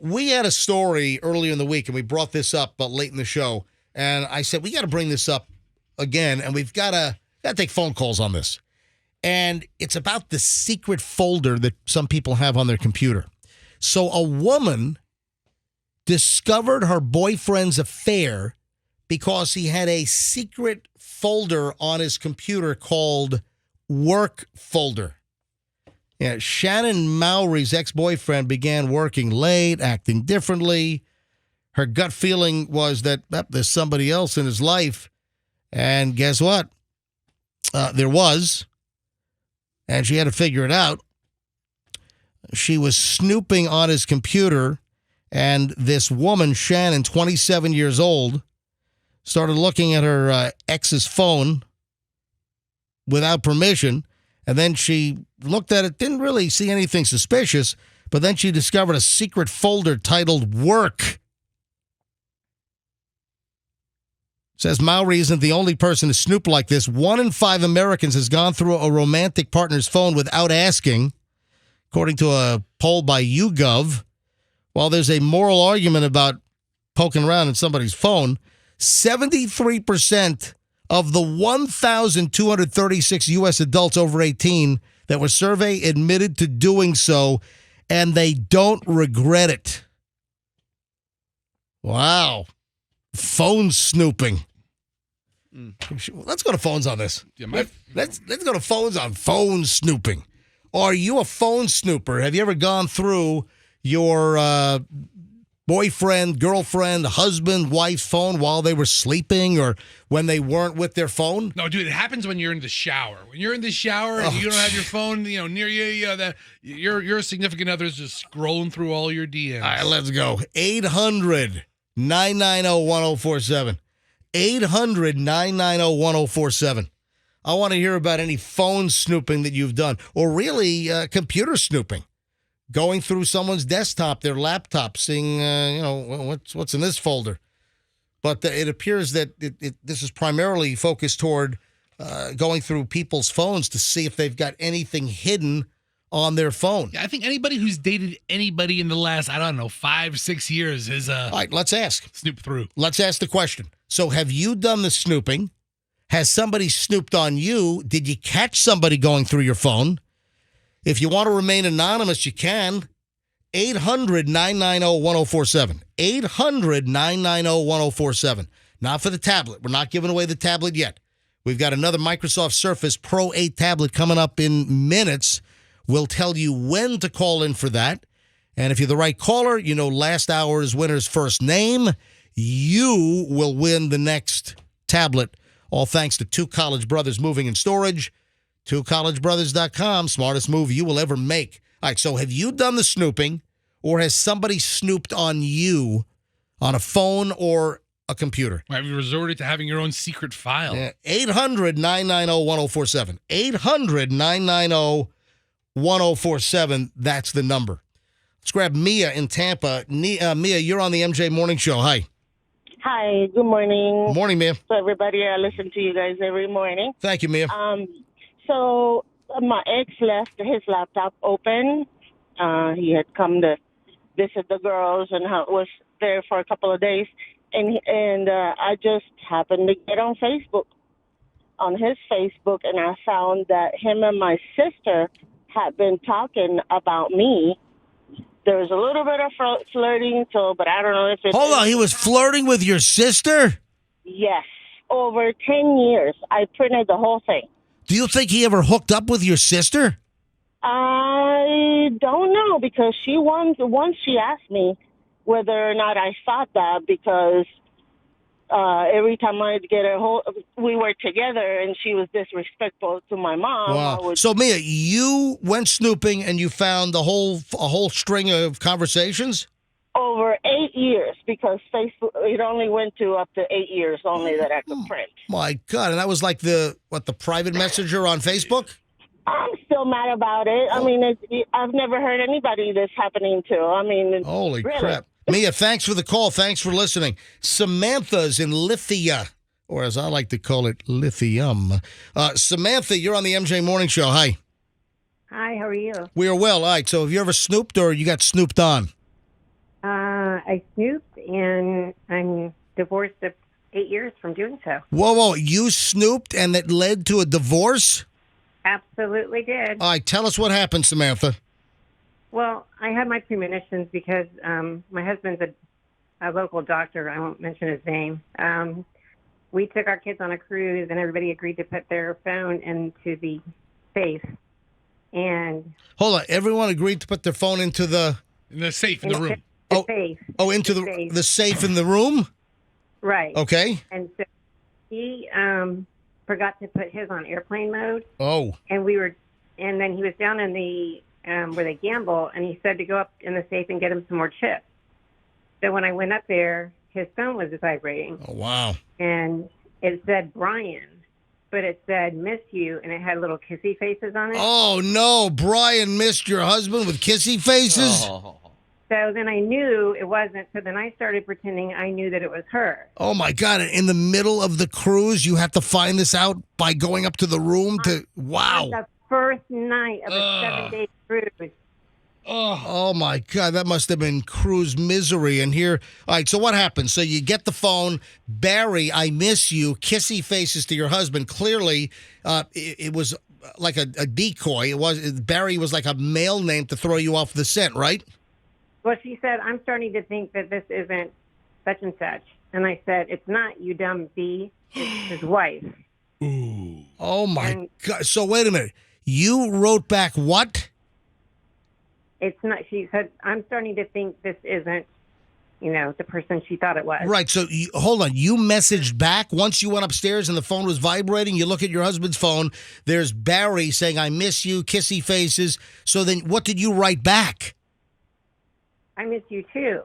we had a story earlier in the week, and we brought this up late in the show, and I said, we got to bring this up again, and we've got to take phone calls on this. And it's about the secret folder that some people have on their computer. So a woman discovered her boyfriend's affair because he had a secret folder on his computer called work folder. Yeah, Shannon Mowry's ex-boyfriend began working late, acting differently. Her gut feeling was that there's somebody else in his life. And guess what? There was. And she had to figure it out. She was snooping on his computer, and this woman, Shannon, 27 years old, started looking at her ex's phone without permission, and then she looked at it, didn't really see anything suspicious, but then she discovered a secret folder titled Work. Says Mowry isn't the only person to snoop like this. 1 in 5 Americans has gone through a romantic partner's phone without asking, according to a poll by YouGov. While there's a moral argument about poking around in somebody's phone, 73% of the 1,236 U.S. adults over 18 that were surveyed admitted to doing so, and they don't regret it. Wow. Phone snooping. Let's go to phones on this. Yeah, let's go to phones on phone snooping. Are you a phone snooper? Have you ever gone through your boyfriend, girlfriend, husband, wife's phone while they were sleeping or when they weren't with their phone? No, dude, it happens when you're in the shower. When you're in the shower and you don't have your phone, near you, that your significant other's just scrolling through all your DMs. All right, let's go. 800-990-1047. 800-990-1047. I want to hear about any phone snooping that you've done, or really computer snooping. Going through someone's desktop, their laptop, seeing, what's in this folder. But it appears that this is primarily focused toward going through people's phones to see if they've got anything hidden on their phone. Yeah, I think anybody who's dated anybody in the last, 5-6 years is all right, let's ask. Snoop through. Let's ask the question. So have you done the snooping? Has somebody snooped on you? Did you catch somebody going through your phone? If you want to remain anonymous, you can. 800-990-1047. 800-990-1047. Not for the tablet. We're not giving away the tablet yet. We've got another Microsoft Surface Pro 8 tablet coming up in minutes. We'll tell you when to call in for that. And if you're the right caller, last hour's winner's first name, you will win the next tablet. All thanks to Two College Brothers Moving and Storage. TwoCollegeBrothers.com, smartest move you will ever make. All right, so have you done the snooping, or has somebody snooped on you on a phone or a computer? Have you resorted to having your own secret file? Yeah, 800-990-1047. 800-990-1047. That's the number. Let's grab Mia in Tampa. Mia, you're on the MJ Morning Show. Hi. Hi, good morning. Morning, Mia. So everybody, I listen to you guys every morning. Thank you, Mia. So my ex left his laptop open. He had come to visit the girls and was there for a couple of days. And I just happened to get on his Facebook, and I found that him and my sister had been talking about me. There was a little bit of flirting, but I don't know if it's... Hold on, he was flirting with your sister? Yes, over 10 years. I printed the whole thing. Do you think he ever hooked up with your sister? I don't know, because once she asked me whether or not I thought that, because every time I'd get we were together and she was disrespectful to my mom. Wow. So Mia, you went snooping and you found a whole string of conversations? Over 8 years, because Facebook, it only went to up to 8 years only that I could print. My God, and that was like the private messenger on Facebook? I'm still mad about it. I mean, I've never heard anybody this happening to. Holy really. crap. Mia, thanks for the call. Thanks for listening. Samantha's in Lithia, or as I like to call it, lithium. Samantha, you're on the MJ Morning Show. Hi. Hi, how are you? We are well. All right, so have you ever snooped or you got snooped on? I snooped, and I'm divorced of 8 years from doing so. Whoa, you snooped and that led to a divorce? Absolutely did. All right, tell us what happened, Samantha. Well, I had my premonitions because my husband's a local doctor. I won't mention his name. We took our kids on a cruise, and everybody agreed to put their phone into the safe. And Hold on, everyone agreed to put their phone into the safe in the room. the safe. into the safe in the room? Right. Okay. And so he forgot to put his on airplane mode. Oh. And then he was down in the where they gamble, and he said to go up in the safe and get him some more chips. So when I went up there, his phone was vibrating. Oh, wow. And it said Brian, but it said miss you, and it had little kissy faces on it. Oh, no. Brian missed your husband with kissy faces? Oh. So then I knew it wasn't. So then I started pretending I knew that it was her. Oh, my God. In the middle of the cruise, you have to find this out by going up to the room to... Wow. On the first night of a 7-day cruise. Oh, my God. That must have been cruise misery. And here... All right, so what happened? So you get the phone. Barry, I miss you. Kissy faces to your husband. Clearly, it was like a decoy. Barry was like a male name to throw you off the scent, right? Well, she said, I'm starting to think that this isn't such and such. And I said, it's not, you dumb B. It's his wife. Ooh. Oh, my God. So wait a minute. You wrote back what? It's not, she said, I'm starting to think this isn't, the person she thought it was. Right. So hold on. You messaged back once you went upstairs and the phone was vibrating. You look at your husband's phone. There's Barry saying, I miss you, kissy faces. So then what did you write back? I miss you too.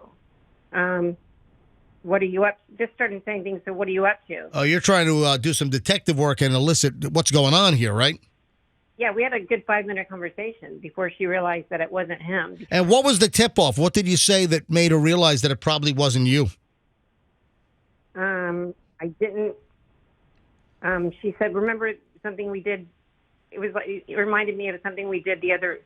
What are you up? Just started saying things. So what are you up to? Oh, you're trying to do some detective work and elicit what's going on here, right? Yeah, we had a good 5-minute conversation before she realized that it wasn't him. And what was the tip-off? What did you say that made her realize that it probably wasn't you? I didn't. She said, "Remember something we did?" It reminded me of something we did the other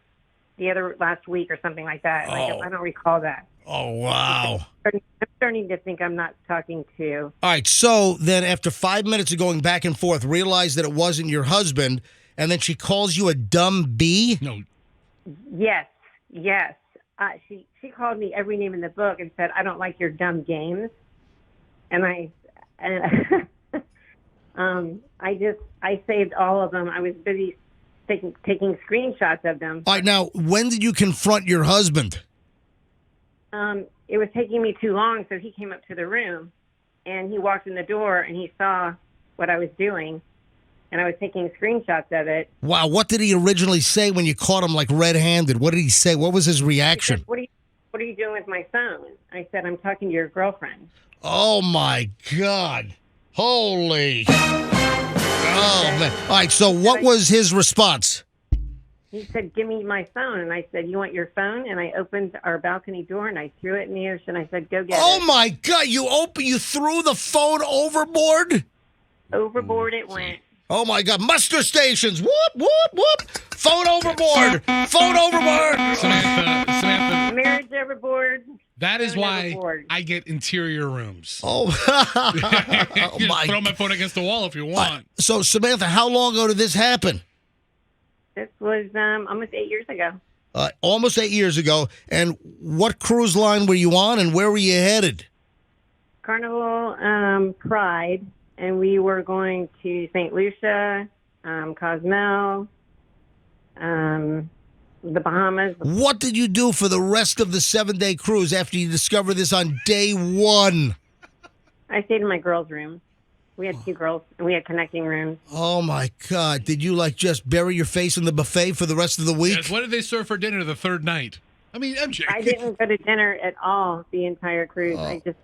last week or something like that. Oh. I don't recall that. Oh, wow. I'm starting to think I'm not talking to. All right, so then after 5 minutes of going back and forth, realized that it wasn't your husband, and then she calls you a dumb bee? No. Yes. She called me every name in the book and said, "I don't like your dumb games," and I saved all of them. I was busy taking screenshots of them. All right, now, when did you confront your husband? It was taking me too long, so he came up to the room, and he walked in the door, and he saw what I was doing, and I was taking screenshots of it. Wow, what did he originally say when you caught him like red-handed? What did he say? What was his reaction? He said, what are you doing with my phone? I said, I'm talking to your girlfriend. Oh, my God. Holy. Oh, man. All right, so what was his response? He said, give me my phone. And I said, you want your phone? And I opened our balcony door, and I threw it in the ocean. I said, go get it. Oh, my God. You threw the phone overboard? Overboard it went. Oh, my God. Muster stations. Whoop, whoop, whoop. Phone overboard. Phone overboard. Samantha. Marriage overboard. That is Phone why overboard. I get interior rooms. Oh, You my throw my phone against the wall if you want. So, Samantha, how long ago did this happen? This was almost 8 years ago. Almost 8 years ago. And what cruise line were you on, and where were you headed? Carnival Pride, and we were going to St. Lucia, Cozumel, the Bahamas. What did you do for the rest of the 7-day cruise after you discovered this on day one? I stayed in my girls' room. We had 2 girls, and we had connecting rooms. Oh, my God. Did you, just bury your face in the buffet for the rest of the week? Yes, what did they serve for dinner the third night? I mean, MJ. I didn't go to dinner at all the entire cruise.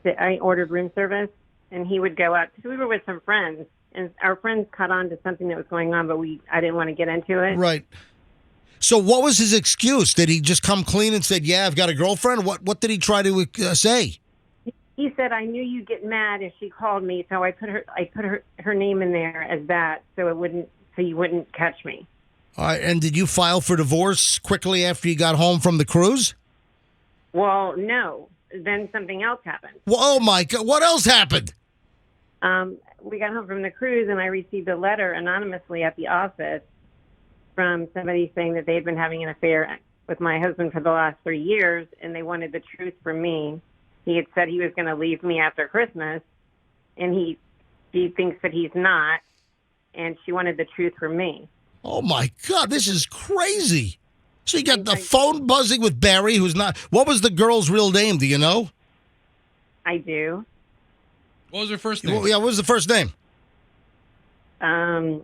I ordered room service, and he would go out. Because we were with some friends, and our friends caught on to something that was going on, but I didn't want to get into it. Right. So what was his excuse? Did he just come clean and said, yeah, I've got a girlfriend? What did he try to say? He said, I knew you'd get mad if she called me, so I put her name in there as that, so you wouldn't catch me. All right, and did you file for divorce quickly after you got home from the cruise? Well, no. then something else happened. Well, oh my God, what else happened? We got home from the cruise, and I received a letter anonymously at the office from somebody saying that they had been having an affair with my husband for the last 3 years, and they wanted the truth from me. He had said he was going to leave me after Christmas, and she thinks that he's not, and she wanted the truth from me. Oh my God, this is crazy. So you got the phone buzzing with Barry, who's not. What was the girl's real name? Do you know? I do. What was her first name? Well, yeah, what was the first name? What's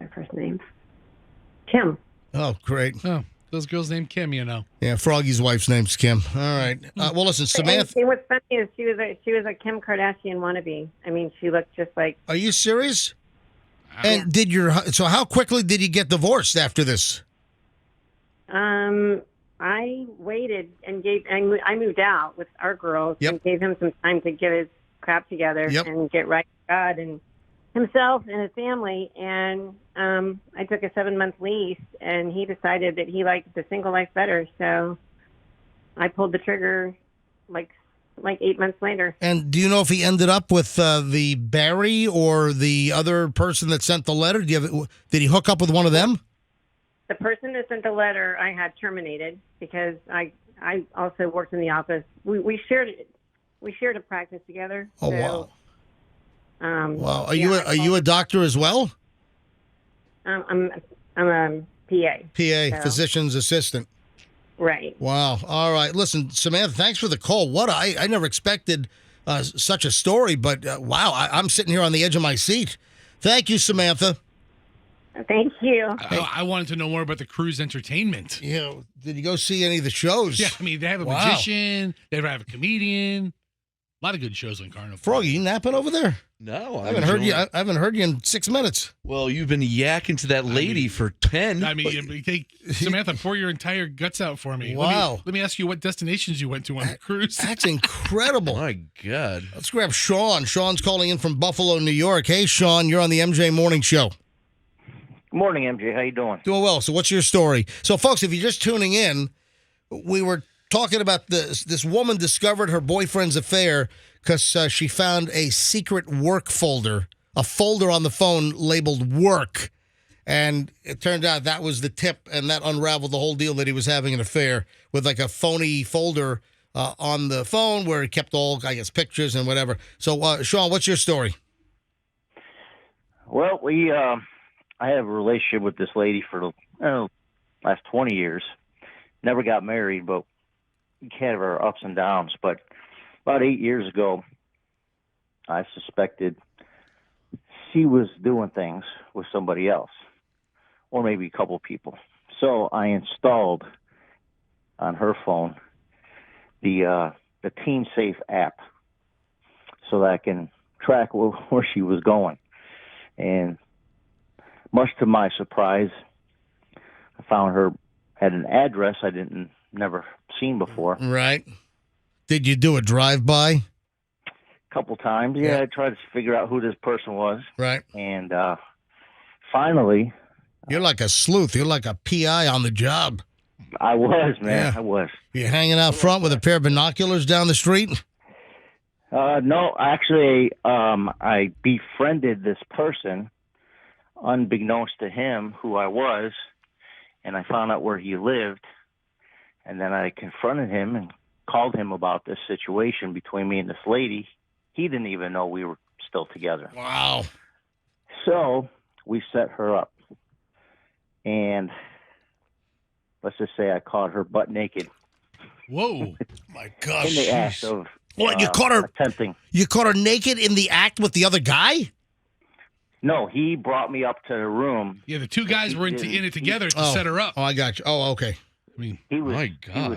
her first name? Kim. Oh, great. Oh, those girls named Kim, you know. Yeah, Froggy's wife's name's Kim. All right. Well, listen, Samantha. And what's funny is she was a Kim Kardashian wannabe. I mean, she looked just like. Are you serious? And so how quickly did you get divorced after this? I waited and I moved out with our girls and gave him some time to get his crap together and get right with God and himself and his family. And I took a 7-month lease, and he decided that he liked the single life better. So I pulled the trigger like 8 months later. And do you know if he ended up with the Barry or the other person that sent the letter? Did he hook up with one of them? The person that sent the letter I had terminated because I also worked in the office. We shared a practice together. Oh, so, wow. Wow. Are you a doctor as well? I'm a PA. Physician's assistant. Right. Wow. All right. Listen, Samantha, thanks for the call. I never expected such a story, but wow, I'm sitting here on the edge of my seat. Thank you, Samantha. Thank you. I wanted to know more about the cruise entertainment. Yeah. Did you go see any of the shows? Yeah, I mean, they have a magician, they have a comedian. A lot of good shows on Carnival. Froggy, you napping over there? No, I haven't heard you. I haven't heard you in 6 minutes. Well, you've been yakking to that lady for 10. I mean, Samantha, pour your entire guts out for me. Wow. Let me ask you what destinations you went to on the cruise. That's incredible. My God. Let's grab Sean. Sean's calling in from Buffalo, New York. Hey, Sean, you're on the MJ Morning Show. Good morning, MJ. How you doing? Doing well. So what's your story? So, folks, if you're just tuning in, we were talking about this woman discovered her boyfriend's affair because she found a secret work folder, a folder on the phone labeled work. And it turned out that was the tip, and that unraveled the whole deal that he was having an affair with like a phony folder on the phone where he kept all, I guess, pictures and whatever. So, Sean, what's your story? Well, I have a relationship with this lady for the last 20 years. Never got married, but we had our ups and downs. But about 8 years ago, I suspected she was doing things with somebody else, or maybe a couple people. So I installed on her phone the Teen Safe app so that I can track where she was going. And much to my surprise, I found her at an address I never seen before. Right. Did you do a drive-by? A couple times, yeah. I tried to figure out who this person was. Right. And finally... You're like a sleuth. You're like a PI on the job. I was, man. Yeah. I was. You're hanging out front with a pair of binoculars down the street? No, actually, I befriended this person unbeknownst to him who I was, and I found out where he lived, and then I confronted him and called him about this situation between me and this lady. He didn't even know we were still together. Wow. So we set her up, and let's just say I caught her butt naked. Whoa. My gosh. In the act of what, you caught her attempting. You caught her naked in the act with the other guy? No, he brought me up to the room. Yeah, the two guys were in it together to set her up. Oh, I got you. Oh, okay. I mean, he was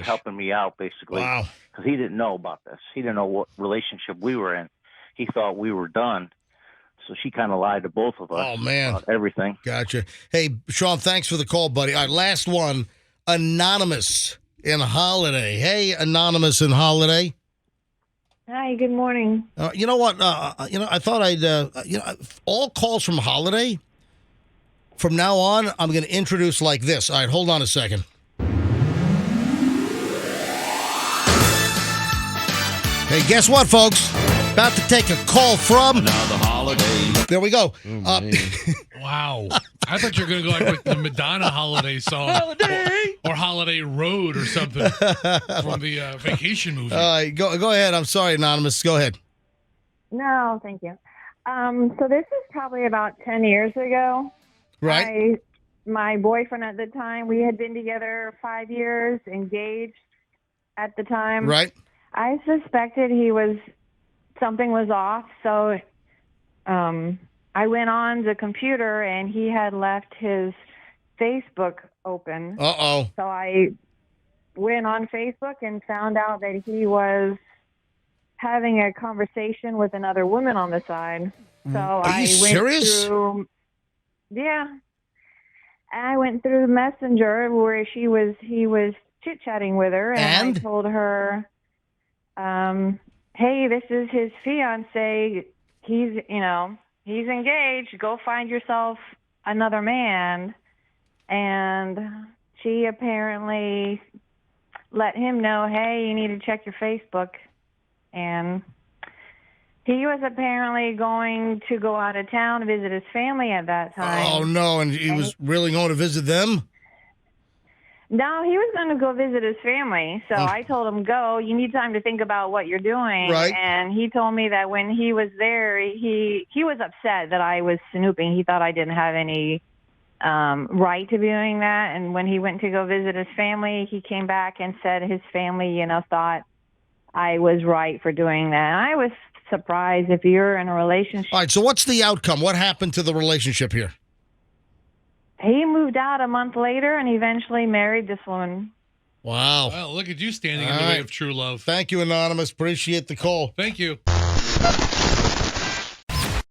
helping me out, basically. Wow. Because he didn't know about this. He didn't know what relationship we were in. He thought we were done. So she kind of lied to both of us. Oh, man. About everything. Gotcha. Hey, Sean, thanks for the call, buddy. All right, last one. Anonymous in Holiday. Hey, Anonymous in Holiday. Hi, good morning. You know what? I thought I'd, all calls from Holiday, from now on, I'm going to introduce like this. All right, hold on a second. Hey, guess what, folks? About to take a call from. Another holiday. There we go. Wow. I thought you were going to go like with the Madonna holiday song. Holiday. Or Holiday Road or something from the vacation movie. Go ahead. I'm sorry, Anonymous. Go ahead. No, thank you. So this is probably about 10 years ago. Right. My boyfriend at the time, we had been together 5 years, engaged at the time. Right. I suspected something was off, so I went on the computer and he had left his Facebook open. Uh-oh. So I went on Facebook and found out that he was having a conversation with another woman on the side. So Are you serious? Yeah. I went through Messenger where he was chit-chatting with her, and I told her, hey, this is his fiance. He's engaged. Go find yourself another man. And she apparently let him know, hey, you need to check your Facebook. And he was apparently going to go out of town to visit his family at that time. Oh, no. And he was really going to visit them? No, he was going to go visit his family. So I told him, go. You need time to think about what you're doing. Right. And he told me that when he was there, he was upset that I was snooping. He thought I didn't have any right to be doing that. And when he went to go visit his family, he came back and said his family, thought I was right for doing that. And I was surprised. If you're in a relationship. All right, so what's the outcome? What happened to the relationship here? He moved out a month later and eventually married this woman. Wow. Well, look at you standing in the way of true love. Thank you, Anonymous. Appreciate the call. Thank you.